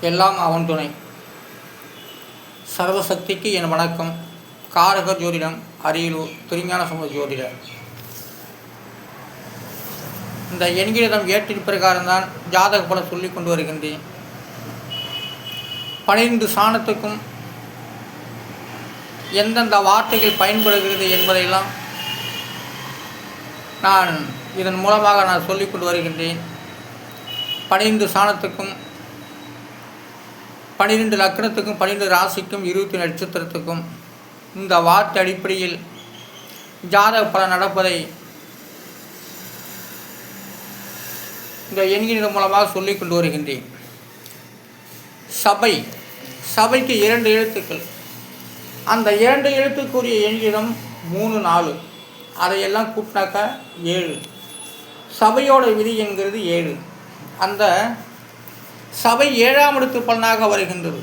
எல்லாம் அவன் துணை. சர்வசக்திக்கு என் வணக்கம். காரக ஜோதிடம், அரியலூர் திருஞான சம்பந்த ஜோதிடர். இந்த எண்களிடம் ஏற்றின் பிரகாரம்தான் ஜாதக பலம் சொல்லி கொண்டு வருகின்றேன். 12 சாணத்துக்கும் எந்தெந்த வார்த்தைகள் பயன்படுகிறது என்பதையெல்லாம் நான் இதன் மூலமாக நான் சொல்லிக் கொண்டு வருகின்றேன். 12 சாணத்துக்கும் 12 லக்னத்துக்கும் 12 ராசிக்கும் 20 நட்சத்திரத்துக்கும் இந்த வார்த்தை அடிப்படையில் ஜாதக பலன் நடப்பதை இந்த எண்களின் மூலமாக சொல்லிக் கொண்டு வருகின்றேன். சபைக்கு 2 எழுத்துக்கள். அந்த 2 எழுத்துக்குரிய எண்களிடம் 3, 4 அதையெல்லாம் கூட்டினாக்கா 7. சபையோட விதி என்கிறது 7. அந்த சபை 7ஆம் இடத்து பலனாக வருகின்றது.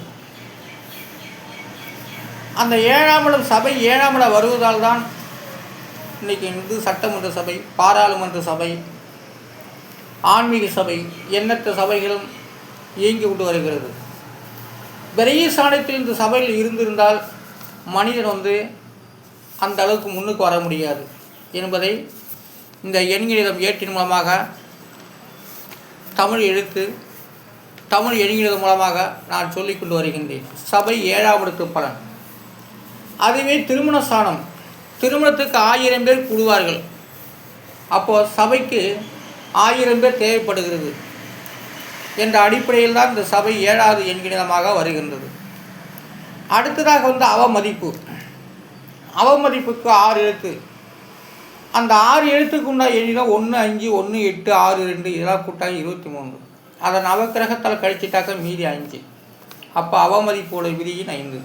அந்த 7ஆம் இடம் சபை 7ஆம் இடம் வருவதால் தான் இன்றைக்கி இந்து சட்டமன்ற சபை, பாராளுமன்ற சபை, ஆன்மீக சபை, எண்ணற்ற சபைகளும் இயங்கி கொண்டு வருகிறது. பெரிய சாணத்தில் இந்த சபையில் இருந்திருந்தால் மனிதன் அந்த அளவுக்கு முன்னுக்கு வர முடியாது என்பதை இந்த எண்களிடம் ஏற்றின் மூலமாக தமிழ் எண்களிடம் மூலமாக நான் சொல்லிக் கொண்டு வருகின்றேன். சபை 7ஆம் இடத்து பலன். அதுவே திருமண சாணம். திருமணத்துக்கு 1000 பேர் கூடுவார்கள். அப்போது சபைக்கு 1000 பேர் தேவைப்படுகிறது என்ற அடிப்படையில் தான் இந்த சபை 7வது எண்களிடமாக வருகின்றது. அடுத்ததாக அவமதிப்புக்கு 6 எழுத்து. அந்த 6 எழுத்துக்கு உண்டான எண்ணிடம் 1, 5, 1, 8, 6, 2 இதெல்லாம் கூட்டாக 23. அதை நவக்கிரகத்தால் கழிச்சிட்டாக்க மீதி 5. அப்போ அவமதிப்போட விதியின் 5.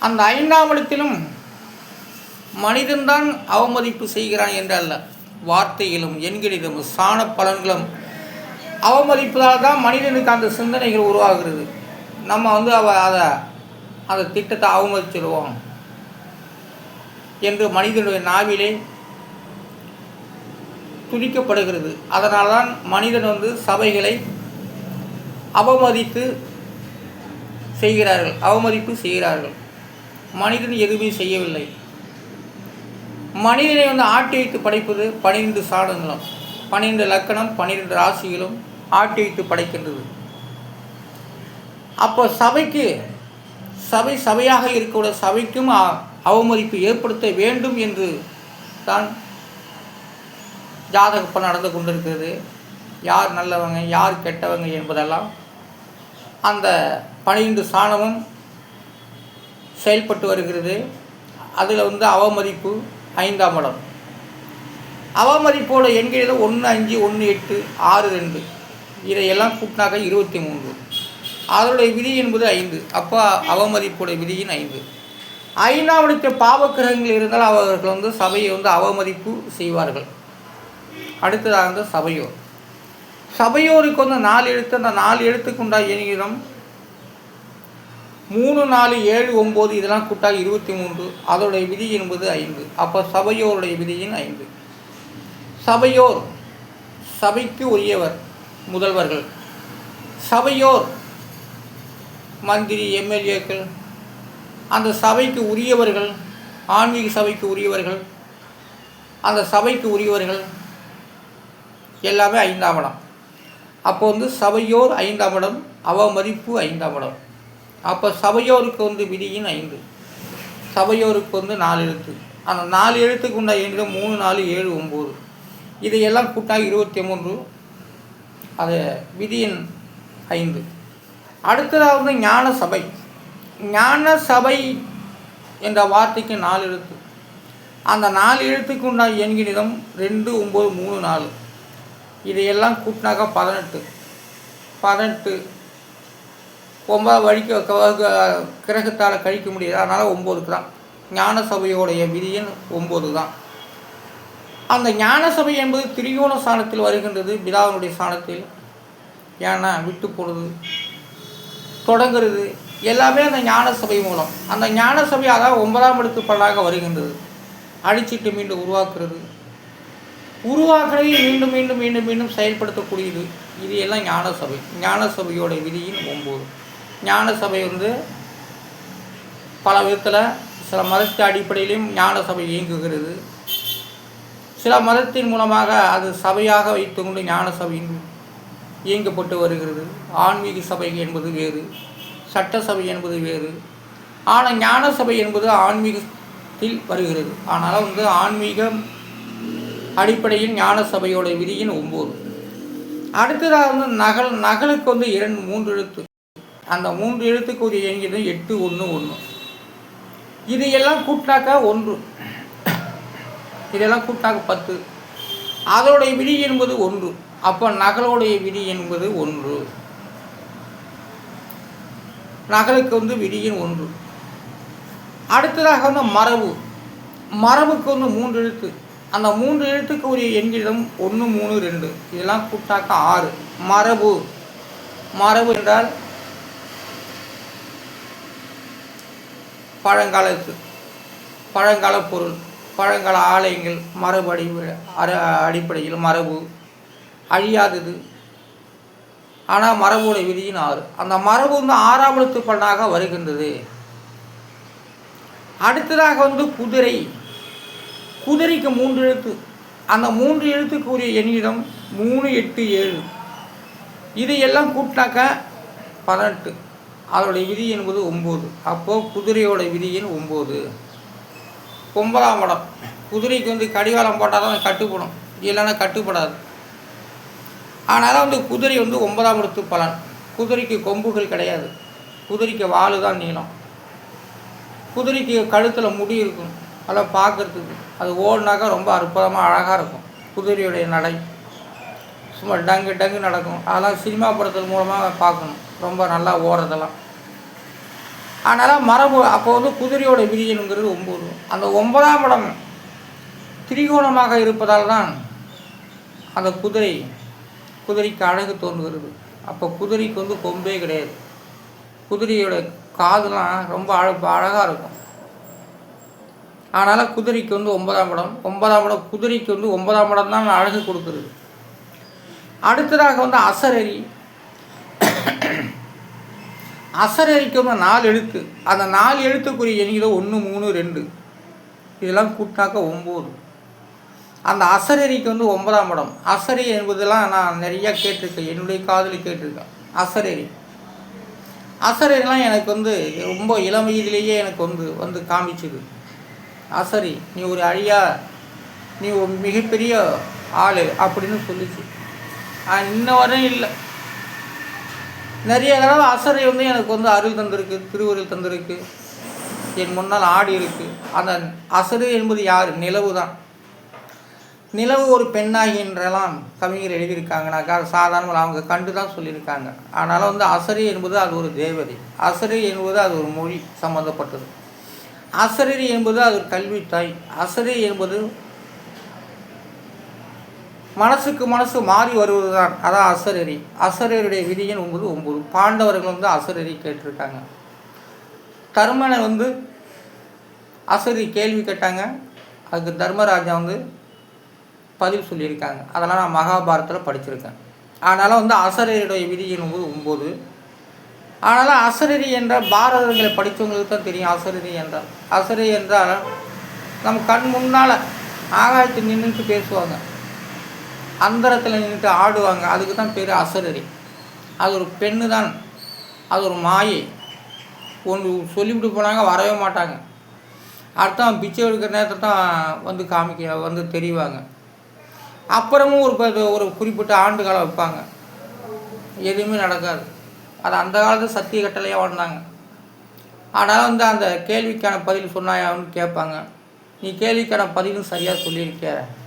அந்த 5ஆம் இடத்திலும் மனிதன்தான் அவமதிப்பு செய்கிறான் என்றல்ல, வார்த்தைகளும் எண்களிலும் சாண பலன்களும் அவமதிப்பதால் தான் மனிதனுக்கு அந்த சிந்தனைகள் உருவாகிறது. நம்ம அந்த திட்டத்தை அவமதிச்சிடுவோம் என்று மனிதனுடைய நாவிலே துடிக்கப்படுகிறது. அதனால் தான் மனிதன் சபைகளை அவமதிப்பு செய்கிறார்கள். மனிதன் எதுவுமே செய்யவில்லை. மனிதனை ஆட்டி வைத்து படைப்பது 12 சாணங்களும் 12 லக்கணம் 12 ராசிகளும் ஆட்டி வைத்து படைக்கின்றது. அப்போ சபையாக இருக்கக்கூடிய சபைக்கும் அவமதிப்பு ஏற்படுத்த வேண்டும் என்று தான் ஜாதக பலன் நடந்து கொண்டிருக்கிறது. யார் நல்லவங்க யார் கெட்டவங்க என்பதெல்லாம் அந்த 12 சாணமும் செயல்பட்டு வருகிறது. அதில் அவமதிப்பு 5ஆம் இடம். அவமதிப்போட எண்களில் 1, 5, 1, 8, 6, 2 இதையெல்லாம் கூட்டினாக்க 23. அதனுடைய விதி என்பது 5. அப்போ அவமதிப்புடைய விதியின் 5. 5ஆம் இடத்தில் பாவக்கிரகங்கள் இருந்தால் அவர்கள் சபையை அவமதிப்பு செய்வார்கள். அடுத்ததாக சபையோருக்கு 4 எழுத்து. அந்த 4 எழுத்துக்கு உண்டான எண்ணிடம் 3, 4, 7, 9 இதெல்லாம் கூட்டாக 23. அதோடைய விதி என்பது 5. அப்போ சபையோருடைய விதியின் 5. சபைக்கு உரியவர் முதல்வர்கள். சபையோர் மந்திரி, எம்எல்ஏக்கள், அந்த சபைக்கு உரியவர்கள், ஆன்மீக சபைக்கு உரியவர்கள், அந்த சபைக்கு உரியவர்கள் எல்லாமே 5ஆம் இடம். அப்போ சபையோர் 5ஆம் இடம், அவமதிப்பு 5ஆம் இடம். அப்போ சபையோருக்கு விதியின் 5. சபையோருக்கு 4 எழுத்து. அந்த 4 எழுத்துக்கு உண்டா எண்ணிடம் 3, 4, 7, 9 இதையெல்லாம் கூட்டாக 23. அது விதியின் 5. அடுத்ததாக ஞான சபை என்ற வார்த்தைக்கு 4 எழுத்து. அந்த 4 எழுத்துக்கு உண்டான எண்களிடம் 2, 9, 3, 4 இதையெல்லாம் கூட்டினாக்க 18. 9 வழிக்கு கிரகத்தால் கழிக்க முடியாது. அதனால் 9க்கு தான். ஞான சபையோடைய விதியின் 9 தான். அந்த ஞான சபை என்பது திரிகோண சாணத்தில் வருகின்றது, பிதாவினுடைய சாணத்தில். ஏன்னா விட்டு போடுது, தொடங்குறது எல்லாமே அந்த ஞான சபை மூலம். அந்த ஞான சபை அதாவது 9ஆம் இடத்து பலனாக வருகின்றது. அழிச்சிட்டு மீண்டும் உருவாக்குறது மீண்டும் மீண்டும் மீண்டும் மீண்டும் செயல்படுத்தக்கூடியது. இது எல்லாம் ஞான சபை. ஞான சபையோட விதியின் 9. ஞான சபை பல விதத்தில் சில மதத்தின் அடிப்படையிலும் ஞான சபை இயங்குகிறது. சில மதத்தின் மூலமாக அது சபையாக வைத்துக்கொண்டு ஞான சபை இயங்கப்பட்டு வருகிறது. ஆன்மீக சபை என்பது வேறு, சட்ட சபை என்பது வேறு. ஆனால் ஞான சபை என்பது ஆன்மீகத்தில் வருகிறது. ஆனால் ஆன்மீகம் அடிப்படையில் ஞான சபையோட விதியின் 9. அடுத்ததாக நகலுக்கு 3 எழுத்து. அந்த 3 எழுத்துக்கு ஒரு எண்கிறது 811. இது எல்லாம் கூட்டாக்க 1, இதெல்லாம் கூட்டாக்க 10. அதோடைய விதி என்பது 1. அப்போ நகலோடைய விதி என்பது 1. நகலுக்கு விதியின் 1. அடுத்ததாக மரபுக்கு 3 எழுத்து. அந்த 3 எழுத்துக்கு ஒரு எண்கிடம் 1, 3, 2. இதெல்லாம் கூட்டாக்க 6. மரபு என்றால் பழங்கால பொருள், பழங்கால ஆலயங்கள், மரபு அடிப்படையில் மரபு அழியாதது. ஆனால் மரபோட விதியின் 6. அந்த மரபு 6ஆம் எழுத்து பலனாக வருகின்றது. அடுத்ததாக குதிரைக்கு 3 எழுத்து. அந்த 3 எழுத்துக்கு உரிய எண்ணிடம் 3, 8, 7. இது எல்லாம் கூட்டாக்க 18. அதோடைய விதி என்பது 9. அப்போது குதிரையோட விதியின் 9. 9ஆம் இடம். குதிரைக்கு கடிவாளம் போட்டால் தான் கட்டுப்படும், இல்லைன்னா கட்டுப்படாது. அதனால் குதிரை 9ஆம் இடத்து பலன். குதிரைக்கு கொம்புகள் கிடையாது, குதிரைக்கு வாலு தான் நீளம். குதிரைக்கு கழுத்தில் முடி இருக்கும், அதெல்லாம் பார்க்குறதுக்கு அது ஓடினாக்கா ரொம்ப அற்புதமாக அழகாக இருக்கும். குதிரையுடைய நடை சும்மா டங்கு நடக்கும். அதெல்லாம் சினிமா படத்தின் மூலமாக பார்க்கணும், ரொம்ப நல்லா ஓடுறதெல்லாம். அதனால் மரபு அப்போ குதிரையோட விதிங்கிறது 9. அந்த 9ஆம் இடம் திரிகோணமாக இருப்பதால் தான் அந்த குதிரைக்கு அழகு தோன்றுகிறது. அப்போ குதிரைக்கு கொம்பே கிடையாது. குதிரையோட காதுலாம் ரொம்ப அழகாக இருக்கும். அதனால் குதிரைக்கு 9ஆம் இடம். 9ஆம் இடம் குதிரைக்கு 9ஆம் இடம் தான் அழகு கொடுக்குறது. அடுத்ததாக அசரரி. அசரரிக்கு 4 எழுத்து. அந்த 4 எழுத்துக்குரிய எண்ணிக்கை 1, 3, 2. இதெல்லாம் கூட்டாக்க 9. அந்த அசரரிக்கு 9ஆம் இடம். அசரி என்பதெல்லாம் நான் நிறையா கேட்டிருக்கேன், என்னுடைய காதில் கேட்டிருக்கேன். அசரரிலாம் எனக்கு ரொம்ப இளம் வயதிலேயே எனக்கு காமிச்சுது. அசரி, நீ ஒரு நீ ஒரு மிகப்பெரிய ஆள் அப்படின்னு சொல்லிச்சு. இன்ன வரையும் இல்லை, நிறைய தடவை அசரை எனக்கு அருள் தந்திருக்கு, திருவருள் தந்திருக்கு, என் முன்னால் ஆடி இருக்கு. அந்த அசரு என்பது யார்? நிலவு தான். நிலவு ஒரு பெண்ணாகி என்றெல்லாம் கவிஞர் எழுதியிருக்காங்கனாக்கா சாதாரணமாக அவங்க கண்டு தான் சொல்லியிருக்காங்க. அதனால் அசரி என்பது அது ஒரு தேவதை. அசரி என்பது அது ஒரு மொழி சம்மந்தப்பட்டது. அசரரி என்பது அது ஒரு கல்வித்தாய். அசரி என்பது மனசுக்கு மனசு மாறி வருவது தான், அதான் அசரரி. அசரருடைய விதியின் 9. பாண்டவர்கள் அசரரி கேட்டிருக்காங்க. தர்மனை அசரரி கேள்வி கேட்டாங்க, அதுக்கு தர்மராஜா பதில் சொல்லியிருக்காங்க. அதெல்லாம் நான் மகாபாரதத்தில் படிச்சிருக்கேன். அதனால் அசரருடைய விதியின் 9. அதனால் அசரரி என்ற பாரதங்களை படித்தவங்களுக்கு தான் தெரியும். அசரரி என்றால் நம்ம கண் முன்னால் ஆகாயத்தில் நின்றுட்டு பேசுவாங்க, அந்தரத்தில் நின்றுட்டு ஆடுவாங்க, அதுக்கு தான் பேர் அசரரி. அது ஒரு பெண்ணு தான், அது ஒரு மாயை. ஒன்று சொல்லிவிட்டு போனாங்க, வரவே மாட்டாங்க. அடுத்த பிச்சை எடுக்கிற நேரத்தில் தான் காமிக்க தெரிவாங்க. அப்புறமும் ஒரு குறிப்பிட்ட ஆண்டு காலம் வைப்பாங்க, எதுவுமே நடக்காது. அது அந்த காலத்தில் சத்திய கட்டளையாக வாழ்ந்தாங்க. அதனால் அந்த கேள்விக்கான பதில் சொன்னாயான்னு கேட்பாங்க. நீ கேள்விக்கான பதிலும் சரியாக சொல்லியிருக்க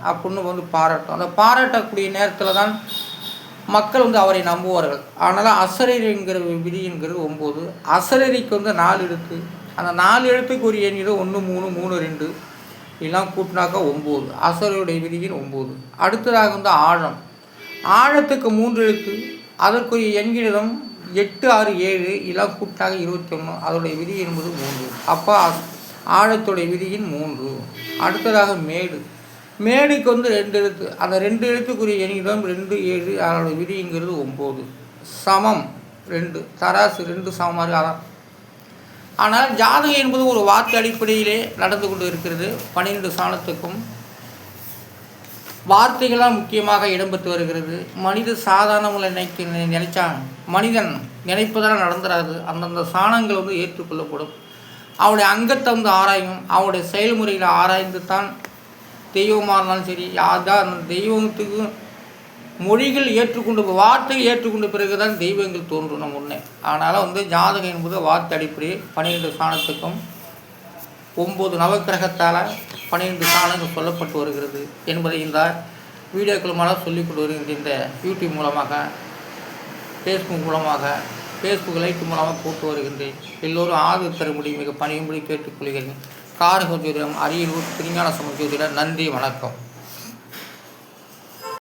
அப்படின்னு பாராட்டும். அந்த பாராட்டக்கூடிய நேரத்தில் தான் மக்கள் அவரை நம்புவார்கள். அதனால் அசரரி என்கிற விதிங்கிறது 9. அசரரிக்கு 4 எழுத்து. அந்த 4 எழுத்துக்கு ஒரு எண் 1, 3, 3, 2. இதெல்லாம் கூட்டினாக்கா 9. அசரருடைய விதியின் 9. அடுத்ததாக ஆழம். ஆழத்துக்கு 3 எழுத்து. அதற்குரிய எண்கிடம் 8, 6, 7. இதெல்லாம் கூட்டாக 21. அதோடைய விதி என்பது 3. அப்போ ஆழத்துடைய விதியின் 3. அடுத்ததாக மேடு. மேடுக்கு வந்து 2 எழுத்து. அந்த 2 எழுத்துக்குரிய எண்ணிடம் 2, 7 அதோட விதிங்கிறது 9. சமம் 2 தராசு 2 சமமாக அதான். ஆனால் ஜாதகம் என்பது ஒரு வார்த்தை அடிப்படையிலே நடந்து கொண்டு இருக்கிறது. 12 சாணத்துக்கும் வார்த்தைகளால் முக்கியமாக இடம்பெற்று வருகிறது. மனித சாதாரண நினைச்சா மனிதன் நினைப்பதெல்லாம் நடந்துடாது. அந்தந்த சாணங்கள் வந்து ஏற்றுக்கொள்ளப்படும். அவருடைய அங்கத்தை வந்து ஆராயும். அவருடைய செயல்முறையில் ஆராய்ந்து தான் தெய்வமாக இருந்தாலும் சரி யார்தான் அந்த தெய்வத்துக்கு மொழிகள் ஏற்றுக்கொண்டு வார்த்தைகள் ஏற்றுக்கொண்ட பிறகு தான் தெய்வங்கள் தோன்றும் நம்ம முன்னே. அதனால் வந்து ஜாதகம் என்பது வார்த்தை அடிப்படை 12 சாணத்துக்கும் 9 நவக்கிரகத்தால் 12 சாணங்கள் சொல்லப்பட்டு வருகிறது என்பதை இந்த வீடியோக்கள் மூலம் சொல்லிக் கொண்டு வருகின்ற இந்த யூடியூப் மூலமாக ஃபேஸ்புக் மூலமாக ஃபேஸ்புக் லைட் மூலமாக போட்டு வருகின்றேன். எல்லோரும் ஆதரவு தரும்படி மிக பணியும்படி கேட்டுக்கொள்கிறேன். காரக ஜோதிடம், அரியலூர் திருஞான சம்பந்த ஜோதிடர். நன்றி, வணக்கம்.